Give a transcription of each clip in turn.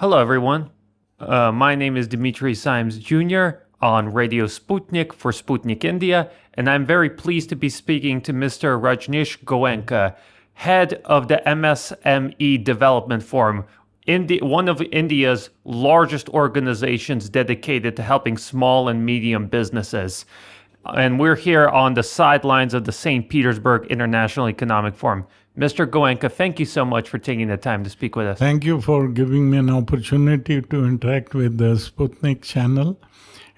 Hello, everyone. My name is Dimitri Symes Jr. on Radio Sputnik for Sputnik India, and I'm very pleased to be speaking to Mr. Rajnish Goenka, head of the MSME Development Forum, one of India's largest organizations dedicated to helping small and medium businesses. And we're here on the sidelines of the St. Petersburg International Economic Forum. Mr. Goenka, thank you so much for taking the time to speak with us. Thank you for giving me an opportunity to interact with the Sputnik channel.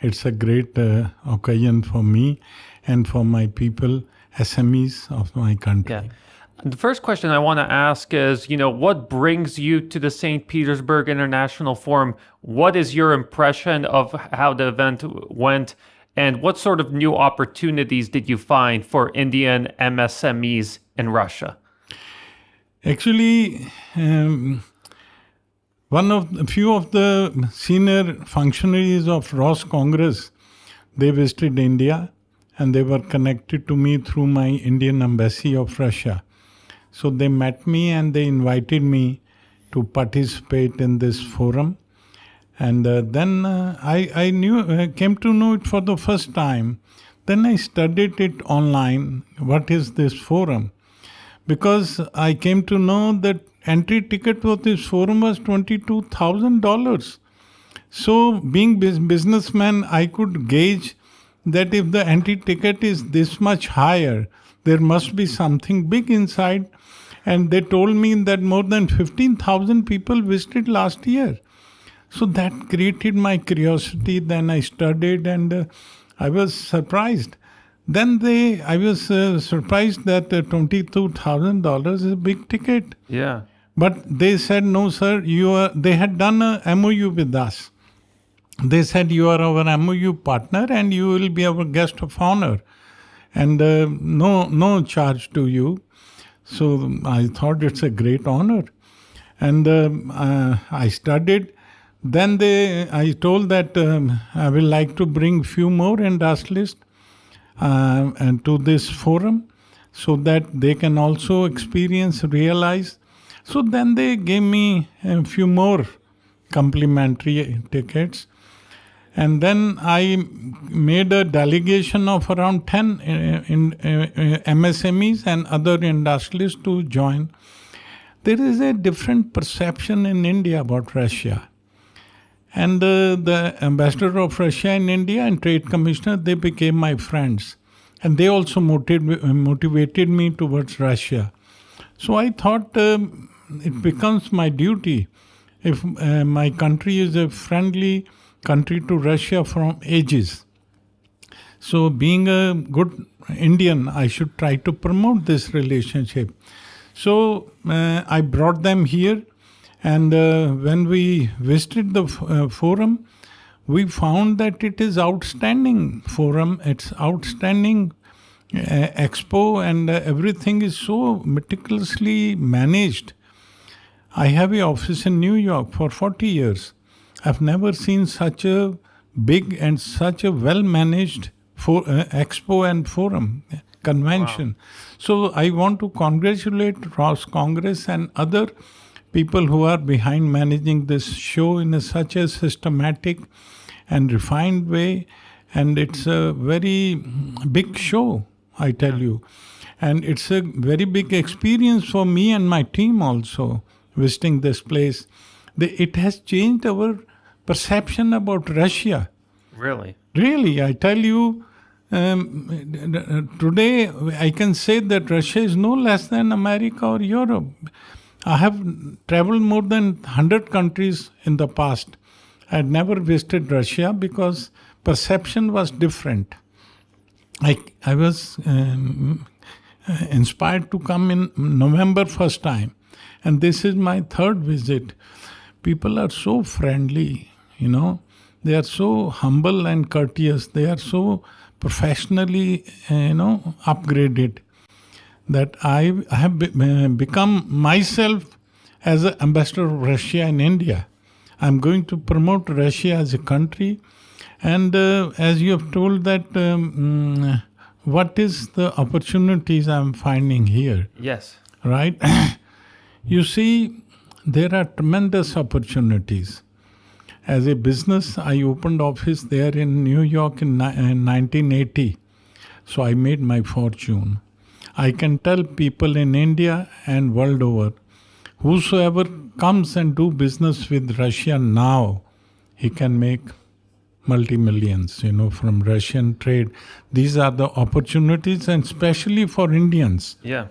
It's a great occasion for me and for my people, SMEs of my country. Yeah. The first question I want to ask is, what brings you to the St. Petersburg International Forum? What is your impression of how the event went? And what sort of new opportunities did you find for Indian MSMEs in Russia? Actually, a few of the senior functionaries of Ross Congress, they visited India and they were connected to me through my Indian embassy of Russia. So they met me and they invited me to participate in this forum. And then I came to know it for the first time. Then I studied it online. What is this forum? Because I came to know that entry ticket for this forum was $22,000. So being businessman, I could gauge that if the entry ticket is this much higher, there must be something big inside. And they told me that more than 15,000 people visited last year. So that created my curiosity. Then I studied and I was surprised. Then I was surprised that $22,000 is a big ticket. Yeah. But they said, no, sir, they had done a MOU with us. They said, you are our MOU partner and you will be our guest of honor. And no charge to you. So I thought it's a great honor. And I studied. Then I told that I will like to bring few more industrialists and to this forum so that they can also realize. So then they gave me a few more complimentary tickets. And then I made a delegation of around 10 MSMEs and other industrialists to join. There is a different perception in India about Russia. And the ambassador of Russia in India and trade commissioner, they became my friends. And they also motivated me towards Russia. So I thought it becomes my duty if my country is a friendly country to Russia from ages. So being a good Indian, I should try to promote this relationship. So I brought them here. And when we visited the forum, we found that it is outstanding forum. It's outstanding expo and everything is so meticulously managed. I have an office in New York for 40 years. I've never seen such a big and such a well-managed expo and forum convention. Wow. So I want to congratulate Ross Congress and other people who are behind managing this show in such a systematic and refined way. And it's a very big show, I tell you. And it's a very big experience for me and my team also, visiting this place. It has changed our perception about Russia. Really? Really, I tell you, today I can say that Russia is no less than America or Europe. I have traveled more than 100 countries in the past. I had never visited Russia because perception was different. I was inspired to come in November first time. And this is my third visit. People are so friendly, They are so humble and courteous. They are so professionally, upgraded. That I have become myself as an ambassador of Russia in India. I'm going to promote Russia as a country. And as you have told that, what is the opportunities I'm finding here? Yes. Right? You see, there are tremendous opportunities. As a business, I opened office there in New York in 1980. So I made my fortune. I can tell people in India and world over, whosoever comes and do business with Russia now, he can make multi-millions, from Russian trade. These are the opportunities, and especially for Indians. Yeah.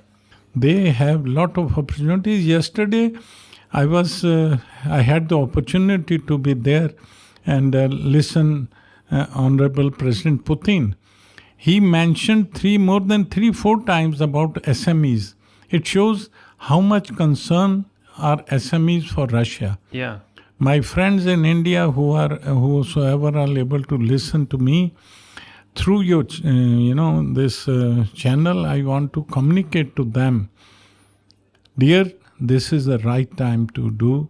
They have lot of opportunities. Yesterday, I had the opportunity to be there and listen Honorable President Putin. He mentioned more than 3-4 times about SMEs. It shows how much concern are SMEs for Russia. Yeah. My friends in India whosoever are able to listen to me through your, this channel, I want to communicate to them. Dear, this is the right time to do.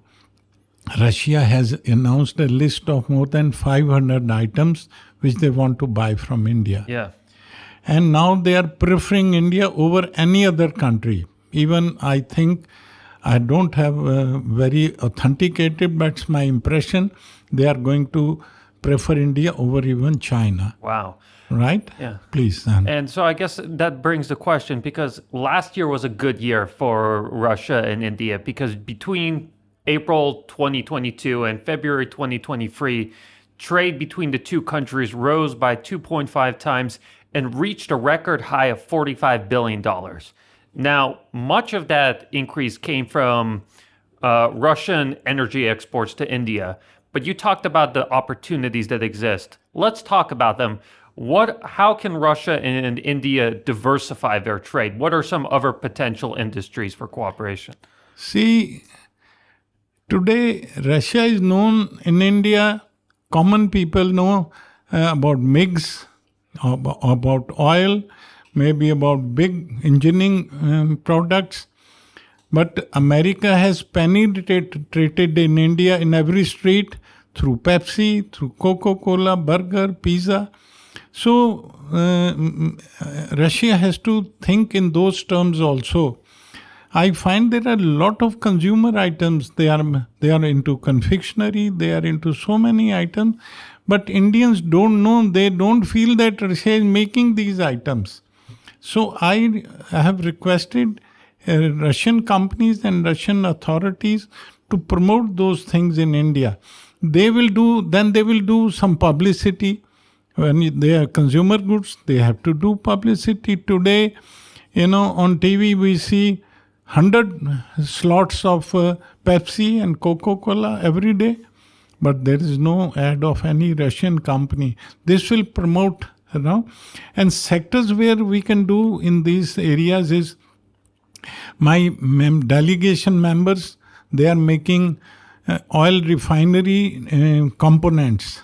Russia has announced a list of more than 500 items which they want to buy from India. Yeah. And now they are preferring India over any other country. Even I think, I don't have very authenticated, but it's my impression, they are going to prefer India over even China. Wow. Right? Yeah. Please. And so I guess that brings the question, because last year was a good year for Russia and India, because between April 2022 and February 2023, trade between the two countries rose by 2.5 times and reached a record high of $45 billion. Now, much of that increase came from Russian energy exports to India, but you talked about the opportunities that exist. Let's talk about them. How can Russia and India diversify their trade? What are some other potential industries for cooperation? See, today Russia is known in India, common people know about MiGs, about oil, maybe about big engineering products. But America has penetrated in India in every street through Pepsi, through Coca-Cola, burger, pizza. So Russia has to think in those terms also. I find there are a lot of consumer items. They are into confectionery. They are into so many items. But Indians don't know. They don't feel that Russia is making these items. So I have requested Russian companies and Russian authorities to promote those things in India. They will do some publicity. When they are consumer goods, they have to do publicity. Today, on TV we see 100 slots of Pepsi and Coca-Cola every day, but there is no ad of any Russian company. This will promote, and sectors where we can do in these areas is my delegation members, they are making oil refinery components,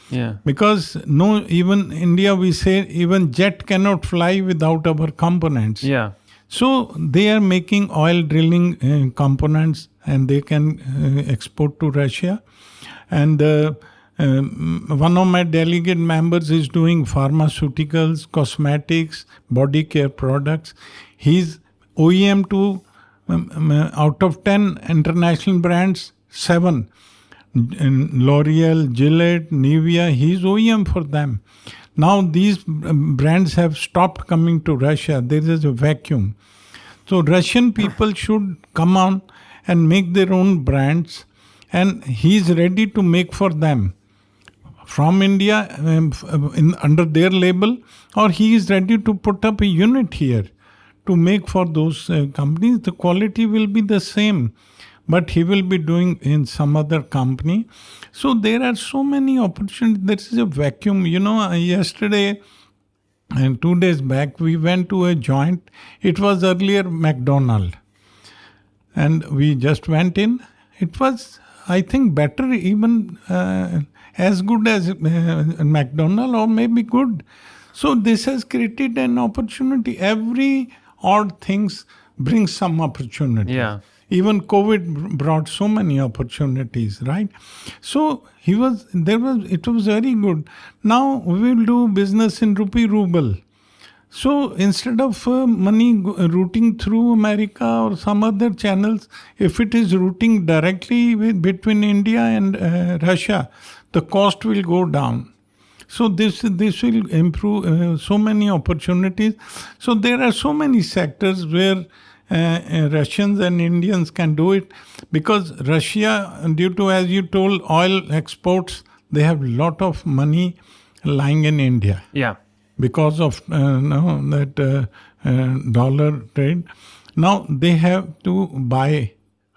Yeah. because even India, we say even jet cannot fly without our components. Yeah. So they are making oil drilling components, and they can export to Russia. And one of my delegate members is doing pharmaceuticals, cosmetics, body care products. He's OEM to out of 10 international brands, 7. L'Oreal, Gillette, Nivea, he's OEM for them. Now these brands have stopped coming to Russia. There is a vacuum. So Russian people should come on and make their own brands, and he's ready to make for them from India under their label, or he is ready to put up a unit here to make for those companies. The quality will be the same, but he will be doing in some other company. So there are so many opportunities. There is a vacuum. Yesterday and 2 days back, we went to a joint. It was earlier McDonald's. And we just went in. It was, I think, better, even as good as McDonald's, or maybe good. So this has created an opportunity. Every odd things brings some opportunity. Yeah. Even COVID brought so many opportunities, right? So it was very good. Now we will do business in rupee ruble. So instead of money routing through America or some other channels, if it is routing directly between India and Russia, the cost will go down. So this will improve so many opportunities. So there are so many sectors where Russians and Indians can do it, because Russia, due to, as you told, oil exports, they have a lot of money lying in India Yeah. because of dollar trade. Now they have to buy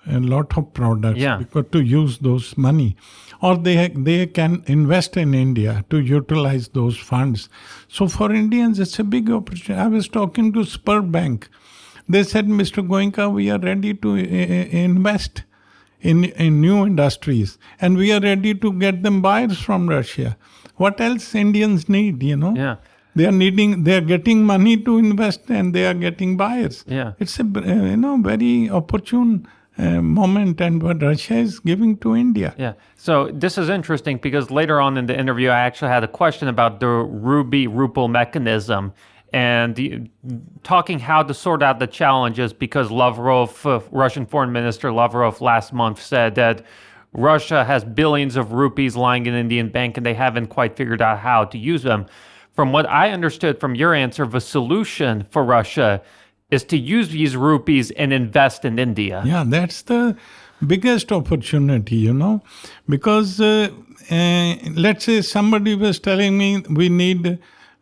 a lot of products Yeah. because to use those money, or they can invest in India to utilize those funds. So for Indians, it's a big opportunity. I was talking to Spur Bank. They said, Mr. Goenka, we are ready to invest in new industries, and we are ready to get them buyers from Russia. What else Indians need, Yeah. They are getting money to invest, and they are getting buyers. Yeah. It's a very opportune moment, and what Russia is giving to India. Yeah. So this is interesting because later on in the interview, I actually had a question about the ruble mechanism and talking how to sort out the challenges, because Lavrov, Russian Foreign Minister Lavrov last month said that Russia has billions of rupees lying in Indian bank and they haven't quite figured out how to use them. From what I understood from your answer, the solution for Russia is to use these rupees and invest in India. Yeah, that's the biggest opportunity, because let's say somebody was telling me we need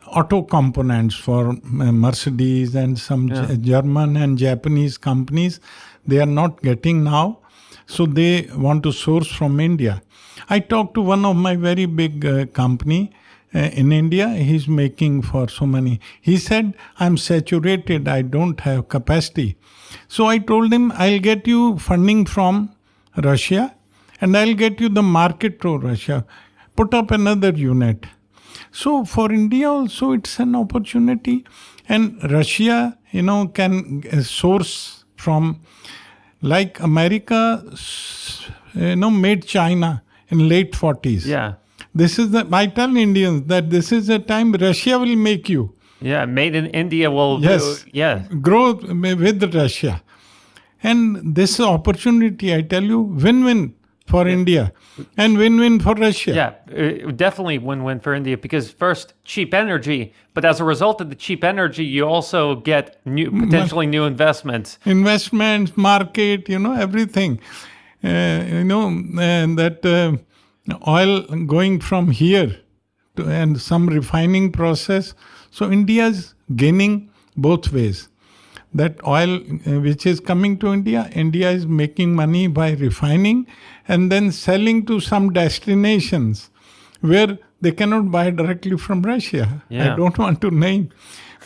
auto components for Mercedes and some German and Japanese companies. They are not getting now, so they want to source from India. I talked to one of my very big company in India. He's making for so many. He said, I'm saturated, I don't have capacity. So I told him, I'll get you funding from Russia and I'll get you the market to Russia. Put up another unit. So for India also it's an opportunity, and Russia, can source from, like America, made China in late 40s. Yeah. I tell Indians that this is the time Russia will make you. Yeah, made in India will Grow with Russia. And this opportunity, I tell you, win-win for India and win-win for Russia. Yeah, definitely win-win for India, because first, cheap energy, but as a result of the cheap energy, you also get potentially new investments. Investments, market, everything. And that oil going from here and some refining process. So India is gaining both ways. That oil which is coming to India, India is making money by refining and then selling to some destinations where they cannot buy directly from Russia. Yeah. I don't want to name,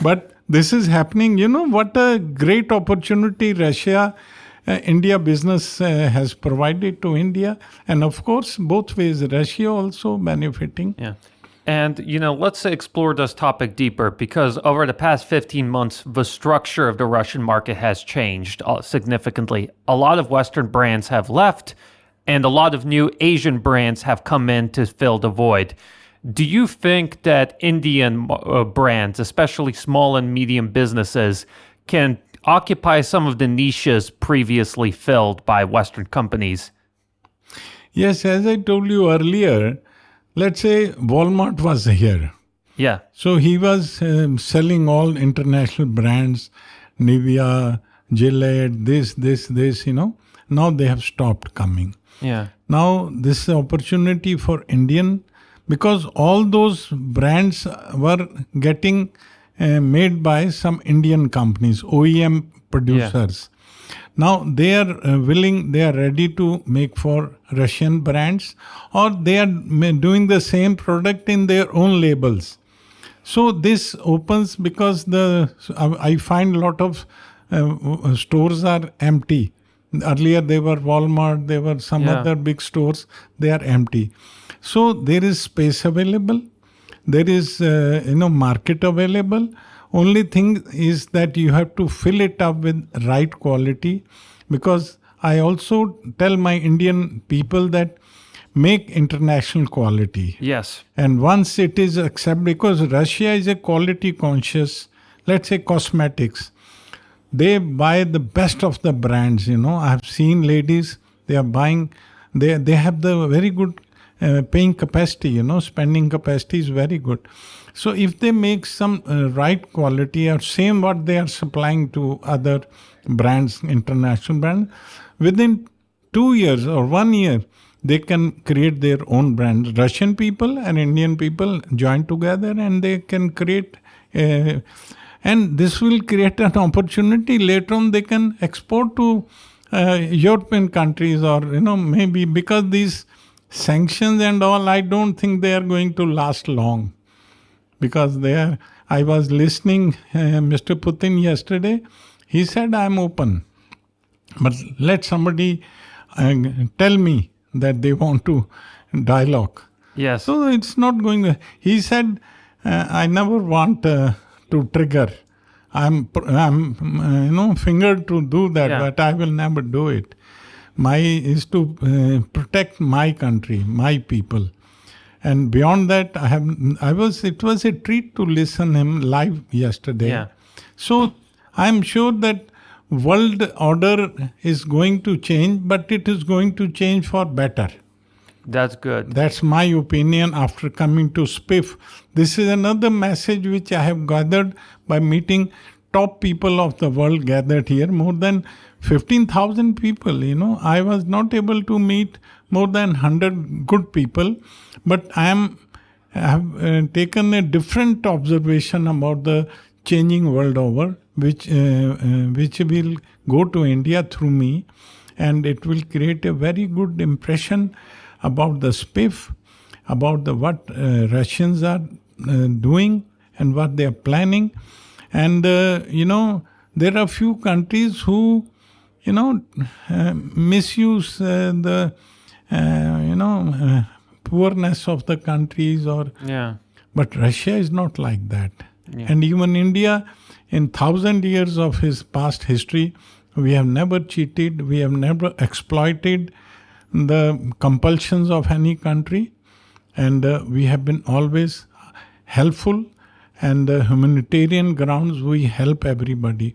but this is happening. What a great opportunity Russia India business has provided to India. And of course, both ways, Russia also benefiting. Yeah. And, let's explore this topic deeper, because over the past 15 months, the structure of the Russian market has changed significantly. A lot of Western brands have left, and a lot of new Asian brands have come in to fill the void. Do you think that Indian brands, especially small and medium businesses, can occupy some of the niches previously filled by Western companies? Yes, as I told you earlier, let's say Walmart was here. Yeah. So he was selling all international brands, Nivea, Gillette, this, Now they have stopped coming. Yeah. Now this is an opportunity for Indian, because all those brands were getting made by some Indian companies, OEM producers. Yeah. Now they are they are ready to make for Russian brands, or they are doing the same product in their own labels. So this opens, because I find a lot of stores are empty. Earlier they were Walmart, there were some other big stores, they are empty. So there is space available. There is, market available. Only thing is that you have to fill it up with right quality, because I also tell my Indian people that make international quality. Yes. And once it is accepted, because Russia is a quality conscious let's say cosmetics. They buy the best of the brands. I have seen ladies, they are buying, they have the very good paying capacity. Spending capacity is very good. So if they make some right quality or same what they are supplying to other brands, international brands, within 2 years or 1 year, they can create their own brands. Russian people and Indian people join together and they can create, and this will create an opportunity. Later on, they can export to European countries, or maybe, because these sanctions and all, I don't think they are going to last long, because I was listening Mr. Putin yesterday. He said, I'm open, but let somebody tell me that they want to dialogue. Yes. So it's not going to. He said, I never want to trigger. I'm fingered to do that, Yeah. but I will never do it. My is to protect my country, my people. And beyond that, it was a treat to listen him live yesterday. Yeah. So I'm sure that world order is going to change, but it is going to change for better. That's good. That's my opinion after coming to SPIEF. This is another message which I have gathered by meeting top people of the world gathered here. More than 15,000 people, I was not able to meet more than 100 good people, but I have taken a different observation about the changing world over, which will go to India through me, and it will create a very good impression about the SPIEF, about what Russians are doing and what they are planning. And, there are few countries who, misuse the, poorness of the countries, Yeah. but Russia is not like that. Yeah. And even India, in 1,000 years of his past history, we have never cheated, we have never exploited the compulsions of any country, and we have been always helpful, and humanitarian grounds we help everybody.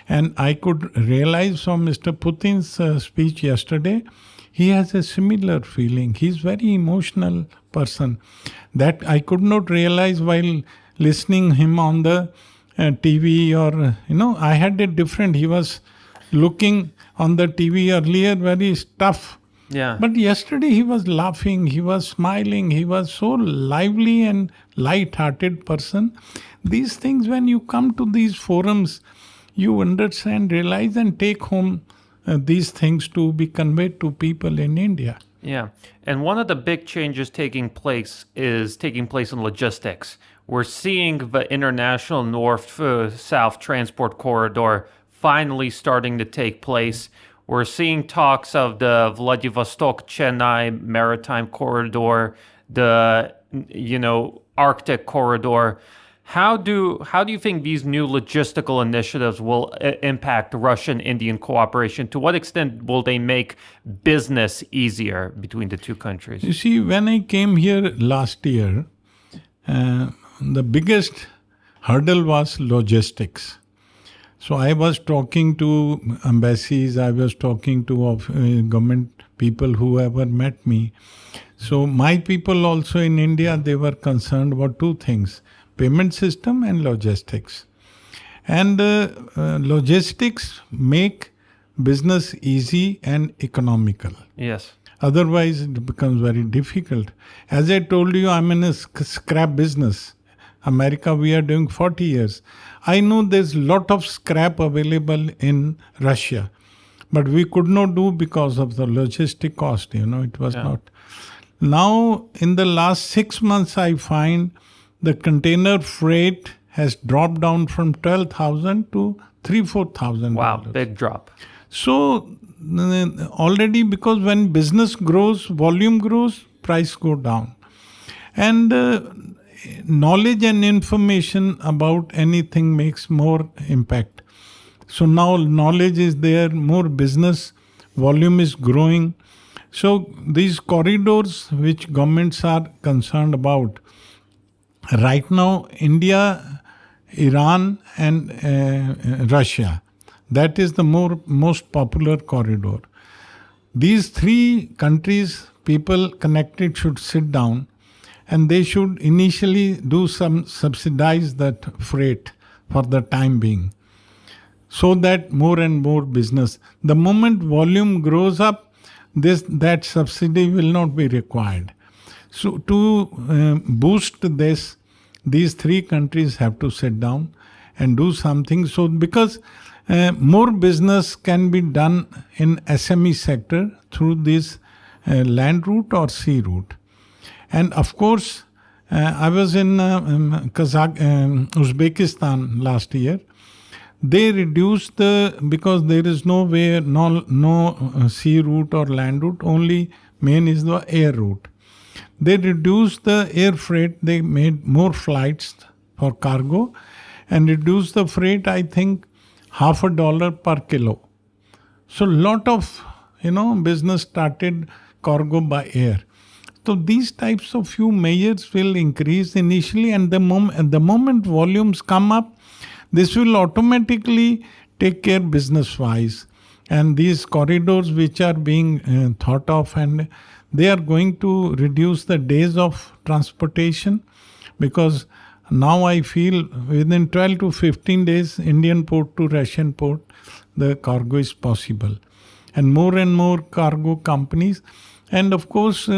And I could realize from Mr. Putin's speech yesterday, he has a similar feeling. He's very emotional person that I could not realize while listening him on the TV, or I had a different. He was looking on the TV earlier very tough. Yeah. But yesterday he was laughing, he was smiling, he was so lively and light-hearted person. These things, when you come to these forums, you understand, realize, and take home these things to be conveyed to people in India. Yeah. And one of the big changes taking place in logistics. We're seeing the international north-south transport corridor finally starting to take place. We're seeing talks of the Vladivostok-Chennai maritime corridor, the Arctic corridor. How do you think these new logistical initiatives will impact Russian-Indian cooperation? To what extent will they make business easier between the two countries? You see, when I came here last year, the biggest hurdle was logistics. So I was talking to embassies, I was talking to government people, whoever met me. So my people also in India, they were concerned about two things: payment system and logistics. And logistics make business easy and economical. Yes. Otherwise, it becomes very difficult. As I told you, I'm in a scrap business. America, we are doing 40 years. I know there's a lot of scrap available in Russia, but we could not do because of the logistic cost, it was not. Now, in the last 6 months, I find the container freight has dropped down from 12,000 to $3,000-4,000. Wow, big drop. So already, because when business grows, volume grows, price go down. And knowledge and information about anything makes more impact. So now knowledge is there, more business, volume is growing. So these corridors which governments are concerned about, right now India Iran and Russia. That is the most popular corridor. These three countries, people connected should sit down and they should initially do some subsidize that freight for the time being, so that more and more business. The moment volume grows up, that subsidy will not be required. So to boost this, these three countries have to sit down and do something. So because more business can be done in SME sector through this land route or sea route. And of course, I was in Uzbekistan last year. They reduced because there is no way, no sea route or land route, only main is the air route. They reduced the air freight, they made more flights for cargo and reduced the freight, I think, $0.50 per kilo. So lot of, business started cargo by air. So these types of few measures will increase initially, and the moment volumes come up, this will automatically take care business-wise. And these corridors which are being thought of, and they are going to reduce the days of transportation, because now I feel within 12 to 15 days, Indian port to Russian port, the cargo is possible. And more cargo companies. And of course,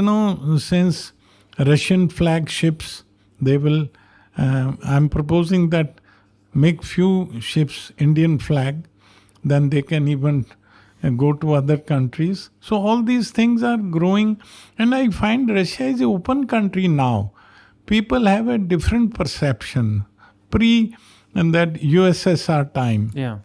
since Russian flag ships, they will, I'm proposing that make few ships Indian flag, then they can even go to other countries. So all these things are growing, and I find Russia is an open country now. People have a different perception. And that USSR time. Yeah.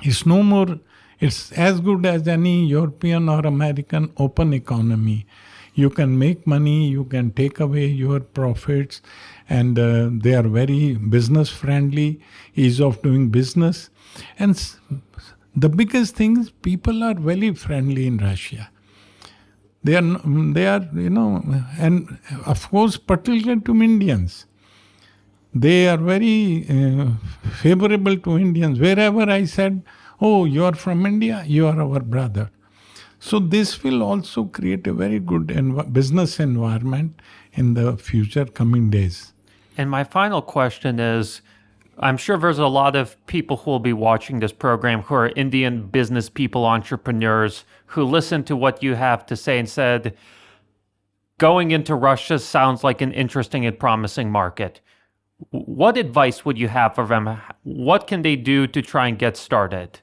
It's no more, it's as good as any European or American open economy. You can make money, you can take away your profits, and they are very business friendly, ease of doing business. And the biggest thing is people are very friendly in Russia. They are, and of course, particularly to Indians. They are very favorable to Indians. Wherever I said, oh, you are from India, you are our brother. So this will also create a very good business environment in the future coming days. And my final question is, I'm sure there's a lot of people who will be watching this program who are Indian business people, entrepreneurs, who listen to what you have to say and said, going into Russia sounds like an interesting and promising market. What advice would you have for them? What can they do to try and get started?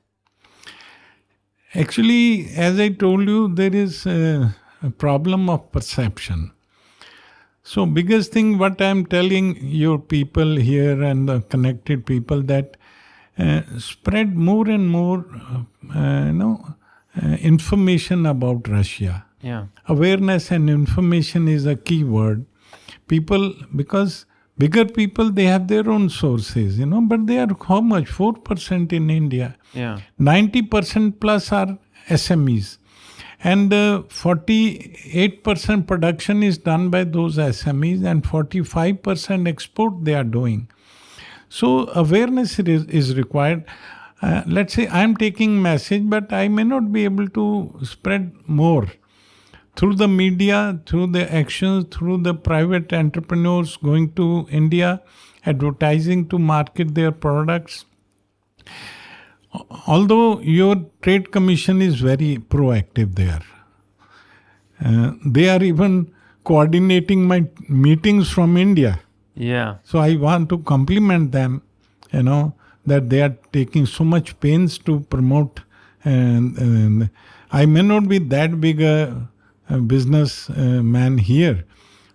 Actually, as I told you, there is a problem of perception. So biggest thing what I'm telling your people here and the connected people, that spread more and more information about Russia. Yeah. Awareness and information is a key word. People, because bigger people, they have their own sources, but they are how much? 4% in India. Yeah. 90% plus are SMEs. And 48% production is done by those SMEs, and 45% export they are doing. So awareness is required. Let's say I'm taking message, but I may not be able to spread more. Through the media, through the actions, through the private entrepreneurs going to India, advertising to market their products. Although your trade commission is very proactive there. They are even coordinating my meetings from India. Yeah. So I want to compliment them, that they are taking so much pains to promote. And I may not be that big a business man here,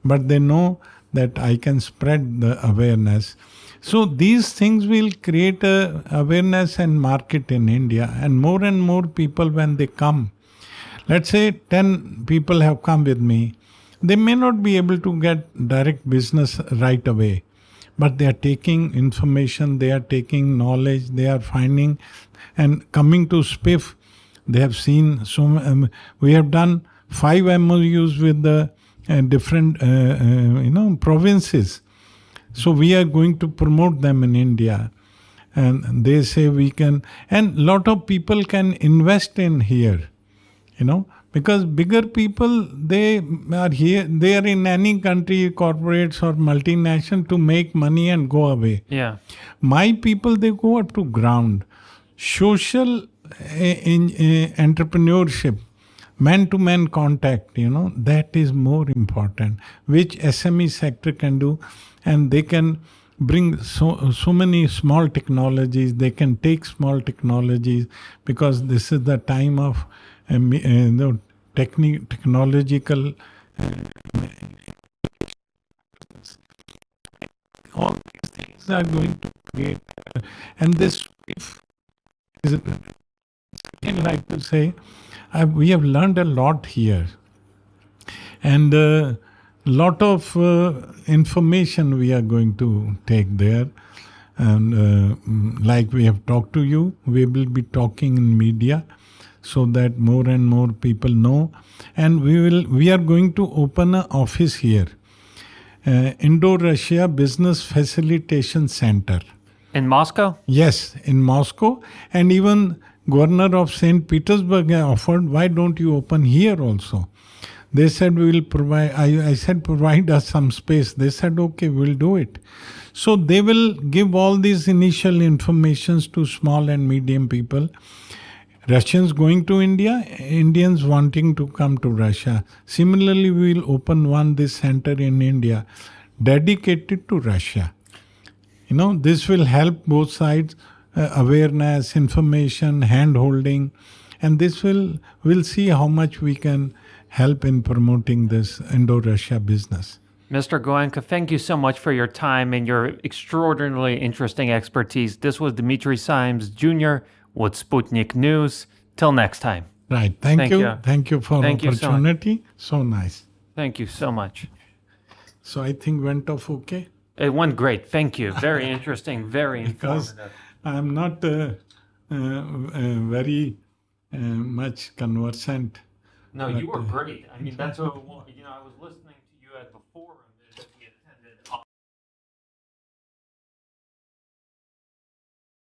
but they know that I can spread the awareness. So these things will create a awareness and market in India, and more people when they come. Let's say 10 people have come with me. They may not be able to get direct business right away, but they are taking information, they are taking knowledge, they are finding, and coming to SPIEF, they have seen, we have done 5 MOUs with the different provinces. So we are going to promote them in India. And they say we can, and lot of people can invest in here, because bigger people, they are here, they are in any country, corporates or multinational, to make money and go away. Yeah. My people, they go up to ground. Social entrepreneurship, man-to-man contact, that is more important, which SME sector can do. And they can bring so many small technologies. They can take small technologies, because this is the time of technological. All these things are going to create. And this is, I like to say, we have learned a lot here. And a lot of information we are going to take there. And like we have talked to you, we will be talking in media so that more and more people know. And we are going to open an office here, Indo-Russia Business Facilitation Center. In Moscow? Yes, in Moscow. And even Governor of St. Petersburg offered, why don't you open here also? They said, we will provide, I said, provide us some space. They said, okay, we'll do it. So they will give all these initial informations to small and medium people. Russians going to India, Indians wanting to come to Russia. Similarly, we will open this center in India dedicated to Russia. This will help both sides, awareness, information, hand-holding, and this we'll see how much we can help in promoting this Indo-Russia business. Mr. Goenka, thank you so much for your time and your extraordinarily interesting expertise. This was Dmitry Symes Jr. with Sputnik News. Till next time. Right. Thank you. Thank you for the opportunity. So nice. Thank you so much. So I think went off okay? It went great. Thank you. Very interesting, very informative. Because I'm not very much conversant. No, you were great. I mean, that's what, I was listening to you at before.